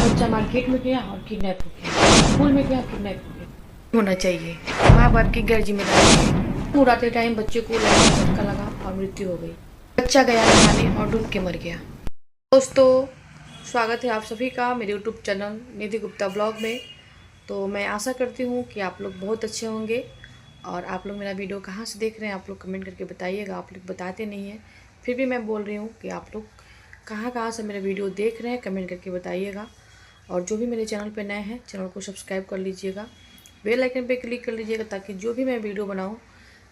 बच्चा मार्केट में गया और किडनैप हो गया, स्कूल में गया किडनैप हो गया। होना चाहिए, माँ बाप की गैर जिम्मेदारी है। उड़ाते टाइम बच्चे को लाइन का झटका लगा और मृत्यु हो गई। बच्चा गया नहाने और डूब के मर गया। दोस्तों, स्वागत है आप सभी का मेरे यूट्यूब चैनल निधि गुप्ता ब्लॉग में। तो मैं आशा करती हूँ कि आप लोग बहुत अच्छे होंगे। और आप लोग मेरा वीडियो कहाँ से देख रहे हैं आप लोग कमेंट करके बताइएगा। आप लोग बताते नहीं हैं, फिर भी मैं बोल रही हूँ कि आप लोग कहाँ कहाँ से मेरा वीडियो देख रहे हैं कमेंट करके बताइएगा। और जो भी मेरे चैनल पे नए हैं चैनल को सब्सक्राइब कर लीजिएगा, बेल आइकन पे क्लिक कर लीजिएगा, ताकि जो भी मैं वीडियो बनाऊँ,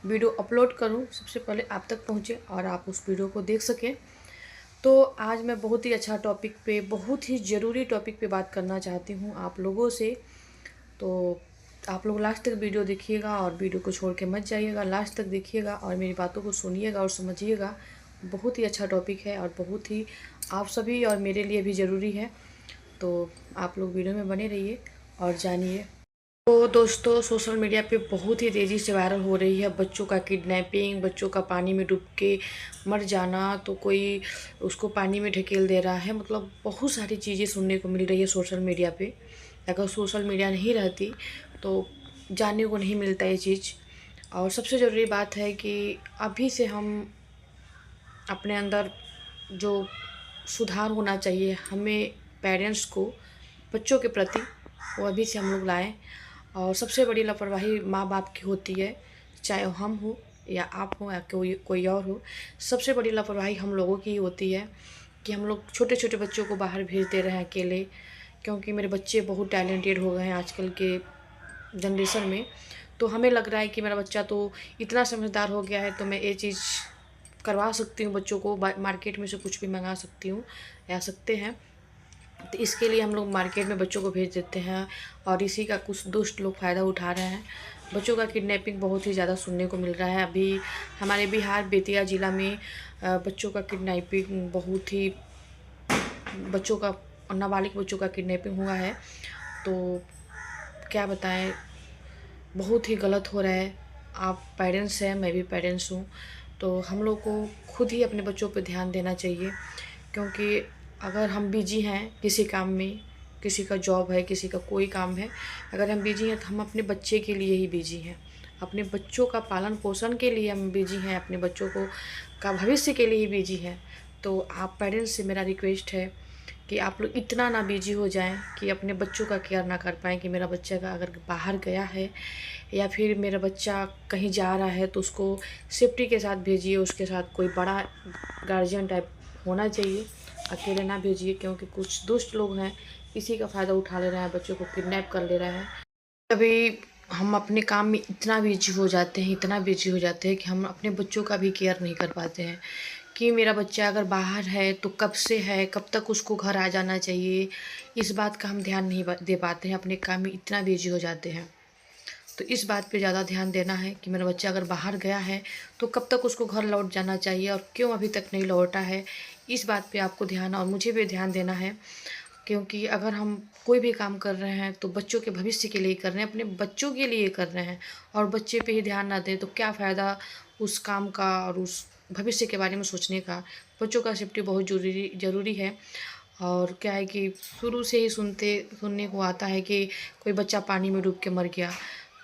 वीडियो अपलोड करूँ, सबसे पहले आप तक पहुँचे और आप उस वीडियो को देख सकें। तो आज मैं बहुत ही अच्छा टॉपिक पे, बहुत ही ज़रूरी टॉपिक पे बात करना चाहती हूँ आप लोगों से। तो आप लोग लास्ट तक वीडियो देखिएगा और वीडियो को छोड़ के मत जाइएगा, लास्ट तक देखिएगा और मेरी बातों को सुनिएगा और समझिएगा। बहुत ही अच्छा टॉपिक है और बहुत ही आप सभी और मेरे लिए भी ज़रूरी है। तो आप लोग वीडियो में बने रहिए और जानिए। तो दोस्तों, सोशल मीडिया पे बहुत ही तेज़ी से वायरल हो रही है बच्चों का किडनैपिंग, बच्चों का पानी में डूब के मर जाना, तो कोई उसको पानी में ढकेल दे रहा है। मतलब बहुत सारी चीज़ें सुनने को मिल रही है सोशल मीडिया पे। अगर सोशल मीडिया नहीं रहती तो जानने को नहीं मिलता ये चीज़। और सबसे ज़रूरी बात है कि अभी से हम अपने अंदर जो सुधार होना चाहिए हमें पेरेंट्स को बच्चों के प्रति, वो अभी से हम लोग लाएं। और सबसे बड़ी लापरवाही माँ बाप की होती है, चाहे हम हो या आप हो या कोई कोई और हो। सबसे बड़ी लापरवाही हम लोगों की ही होती है कि हम लोग छोटे छोटे बच्चों को बाहर भेज दे रहे हैं अकेले। क्योंकि मेरे बच्चे बहुत टैलेंटेड हो गए हैं आजकल के जनरेशन में। तो हमें लग रहा है कि मेरा बच्चा तो इतना समझदार हो गया है, तो मैं ये चीज़ करवा सकती हूँ बच्चों को, मार्केट में से कुछ भी मंगा सकती हूँ या सकते हैं। तो इसके लिए हम लोग मार्केट में बच्चों को भेज देते हैं और इसी का कुछ दुष्ट लोग फ़ायदा उठा रहे हैं। बच्चों का किडनैपिंग बहुत ही ज़्यादा सुनने को मिल रहा है। अभी हमारे बिहार बेतिया ज़िला में बच्चों का किडनैपिंग बहुत ही, बच्चों का, नाबालिग बच्चों का किडनैपिंग हुआ है। तो क्या बताएं, बहुत ही गलत हो रहा है। आप पेरेंट्स हैं, मैं भी पेरेंट्स हूँ। तो हम लोग को खुद ही अपने बच्चों पे ध्यान देना चाहिए। क्योंकि अगर हम बिजी हैं किसी काम में, किसी का जॉब है, किसी का कोई काम है, अगर हम बिजी हैं तो हम अपने बच्चे के लिए ही बिजी हैं, अपने बच्चों का पालन पोषण के लिए हम बिजी हैं, अपने बच्चों को का भविष्य के लिए ही बिजी हैं। तो आप पेरेंट्स से मेरा रिक्वेस्ट है कि आप लोग इतना ना बिजी हो जाएं कि अपने बच्चों का केयर ना कर पाएँ। कि मेरा बच्चा का अगर बाहर गया है या फिर मेरा बच्चा कहीं जा रहा है तो उसको सेफ्टी के साथ भेजिए, उसके साथ कोई बड़ा गार्जियन टाइप होना चाहिए, अकेले ना भेजिए। क्योंकि कुछ दुष्ट लोग हैं, इसी का फ़ायदा उठा ले रहे हैं, बच्चों को किडनैप कर ले रहे हैं। कभी हम अपने काम में इतना बिजी हो जाते हैं, इतना बिजी हो जाते हैं कि हम अपने बच्चों का भी केयर नहीं कर पाते हैं। कि मेरा बच्चा अगर बाहर है तो कब से है, कब तक उसको घर आ जाना चाहिए, इस बात का हम ध्यान नहीं दे पाते हैं। अपने काम में इतना बिजी हो जाते हैं। तो इस बात पे ज़्यादा ध्यान देना है कि मेरा बच्चा अगर बाहर गया है तो कब तक उसको घर लौट जाना चाहिए और क्यों अभी तक नहीं लौटा है। इस बात पे आपको ध्यान और मुझे भी ध्यान देना है। क्योंकि अगर हम कोई भी काम कर रहे हैं तो बच्चों के भविष्य के लिए कर रहे हैं, अपने बच्चों के लिए कर रहे हैं। और बच्चे पे ही ध्यान ना दें तो क्या फ़ायदा उस काम का और उस भविष्य के बारे में सोचने का। बच्चों का सेफ्टी बहुत ज़रूरी है। और क्या है कि शुरू से ही सुनने को आता है कि कोई बच्चा पानी में डूब के मर गया।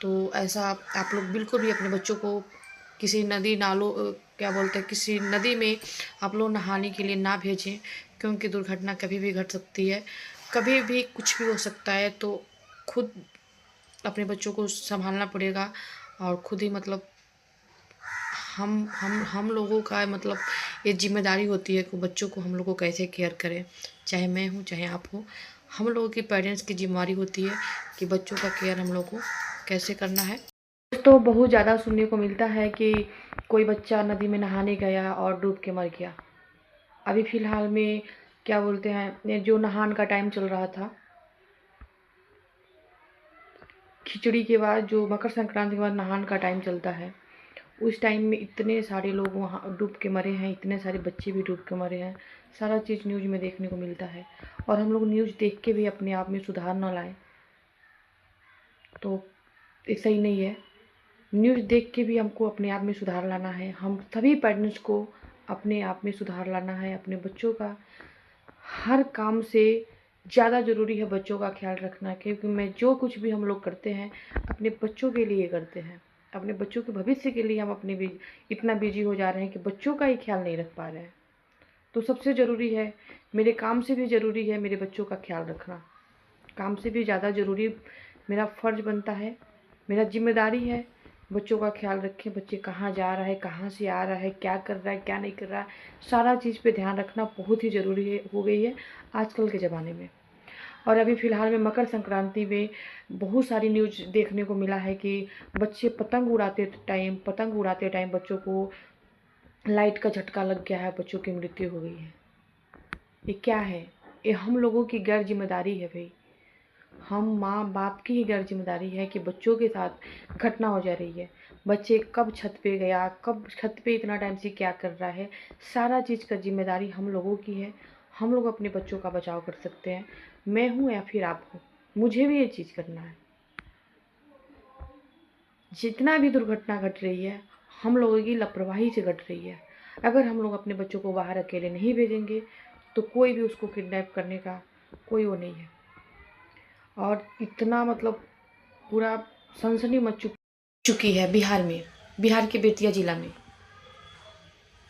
तो ऐसा आप लोग बिल्कुल भी अपने बच्चों को किसी नदी नालों क्या बोलते हैं, किसी नदी में आप लोग नहाने के लिए ना भेजें। क्योंकि दुर्घटना कभी भी घट सकती है, कभी भी कुछ भी हो सकता है। तो खुद अपने बच्चों को संभालना पड़ेगा। और खुद ही मतलब हम लोगों का मतलब ये जिम्मेदारी होती है कि बच्चों को हम लोग को कैसे केयर करें। चाहे मैं हूँ चाहे आप हो, हम लोगों की पेरेंट्स की जिम्मेदारी होती है कि बच्चों का केयर हम लोग को कैसे करना है। तो बहुत ज़्यादा सुनने को मिलता है कि कोई बच्चा नदी में नहाने गया और डूब के मर गया। अभी फ़िलहाल में क्या बोलते हैं, ये जो नहान का टाइम चल रहा था, खिचड़ी के बाद जो मकर संक्रांति के बाद नहान का टाइम चलता है, उस टाइम में इतने सारे लोग वहाँ डूब के मरे हैं, इतने सारे बच्चे भी डूब के मरे हैं। सारा चीज़ न्यूज़ में देखने को मिलता है। और हम लोग न्यूज़ देख के भी अपने आप में सुधार न लाएं तो ये सही नहीं है। न्यूज़ देख के भी हमको अपने आप में सुधार लाना है। हम सभी पेरेंट्स को अपने आप में सुधार लाना है। अपने बच्चों का हर काम से ज़्यादा ज़रूरी है बच्चों का ख्याल रखना, क्योंकि मैं जो कुछ भी हम लोग करते हैं अपने बच्चों के लिए करते हैं। अपने बच्चों के भविष्य के लिए हम अपने भी इतना बिजी हो जा रहे हैं कि बच्चों का ही ख्याल नहीं रख पा रहे हैं। तो सबसे ज़रूरी है, मेरे काम से भी ज़रूरी है मेरे बच्चों का ख्याल रखना। काम से भी ज़्यादा ज़रूरी मेरा फ़र्ज़ बनता है, मेरा ज़िम्मेदारी है बच्चों का ख्याल रखें। बच्चे कहाँ जा रहा है, कहाँ से आ रहा है, क्या कर रहा है, क्या नहीं कर रहा है, सारा चीज़ पे ध्यान रखना बहुत ही ज़रूरी है हो गई है आजकल के ज़माने में। और अभी फ़िलहाल में मकर संक्रांति में बहुत सारी न्यूज़ देखने को मिला है कि बच्चे पतंग उड़ाते टाइम बच्चों को लाइट का झटका लग गया है, बच्चों की मृत्यु हो गई है। ये क्या है? ये हम लोगों की गैर जिम्मेदारी है भाई। हम माँ बाप की ही गैर जिम्मेदारी है कि बच्चों के साथ घटना हो जा रही है। बच्चे कब छत पे गया, कब छत पे इतना टाइम से क्या कर रहा है, सारा चीज़ का जिम्मेदारी हम लोगों की है। हम लोग अपने बच्चों का बचाव कर सकते हैं। मैं हूँ या फिर आप हो, मुझे भी ये चीज़ करना है। जितना भी दुर्घटना घट रही है हम लोगों की लापरवाही से घट रही है। अगर हम लोग अपने बच्चों को बाहर अकेले नहीं भेजेंगे तो कोई भी उसको किडनैप करने का कोई वो नहीं है। और इतना मतलब पूरा सनसनी मच चुकी है बिहार में, बिहार के बेतिया ज़िला में।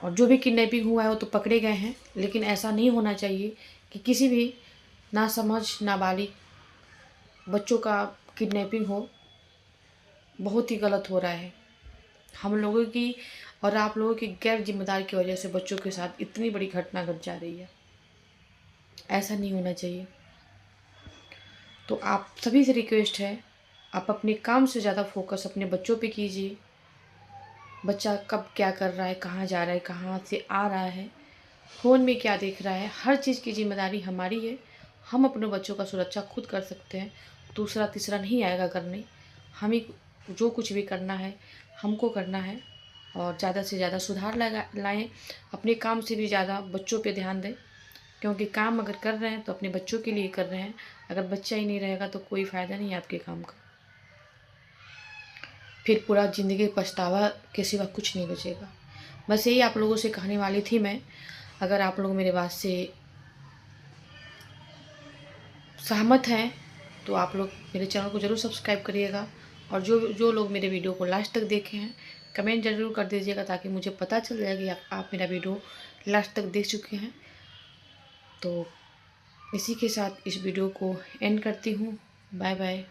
और जो भी किडनैपिंग हुआ है वो तो पकड़े गए हैं, लेकिन ऐसा नहीं होना चाहिए कि किसी भी नासमझ नाबालिग बच्चों का किडनैपिंग हो। बहुत ही गलत हो रहा है। हम लोगों की और आप लोगों की गैर जिम्मेदारी की वजह से बच्चों के साथ इतनी बड़ी घटना घट जा रही है। ऐसा नहीं होना चाहिए। तो आप सभी से रिक्वेस्ट है, आप अपने काम से ज़्यादा फोकस अपने बच्चों पे कीजिए। बच्चा कब क्या कर रहा है, कहाँ जा रहा है, कहाँ से आ रहा है, फ़ोन में क्या देख रहा है, हर चीज़ की जिम्मेदारी हमारी है। हम अपने बच्चों का सुरक्षा खुद कर सकते हैं, दूसरा तीसरा नहीं आएगा करने। हम ही जो कुछ भी करना है हमको करना है। और ज़्यादा से ज़्यादा सुधार लाएँ, अपने काम से भी ज़्यादा बच्चों पे ध्यान दें, क्योंकि काम अगर कर रहे हैं तो अपने बच्चों के लिए कर रहे हैं। अगर बच्चा ही नहीं रहेगा तो कोई फ़ायदा नहीं है आपके काम का। फिर पूरा ज़िंदगी पछतावा के सिवा कुछ नहीं बचेगा। बस यही आप लोगों से कहने वाली थी मैं। अगर आप लोग मेरे बात से सहमत हैं तो आप लोग मेरे चैनल को ज़रूर सब्सक्राइब करिएगा। और जो जो लोग मेरे वीडियो को लास्ट तक देखे हैं कमेंट ज़रूर कर दीजिएगा, ताकि मुझे पता चल जाए कि आप मेरा वीडियो लास्ट तक देख चुके हैं। तो इसी के साथ इस वीडियो को एंड करती हूँ। Bye bye.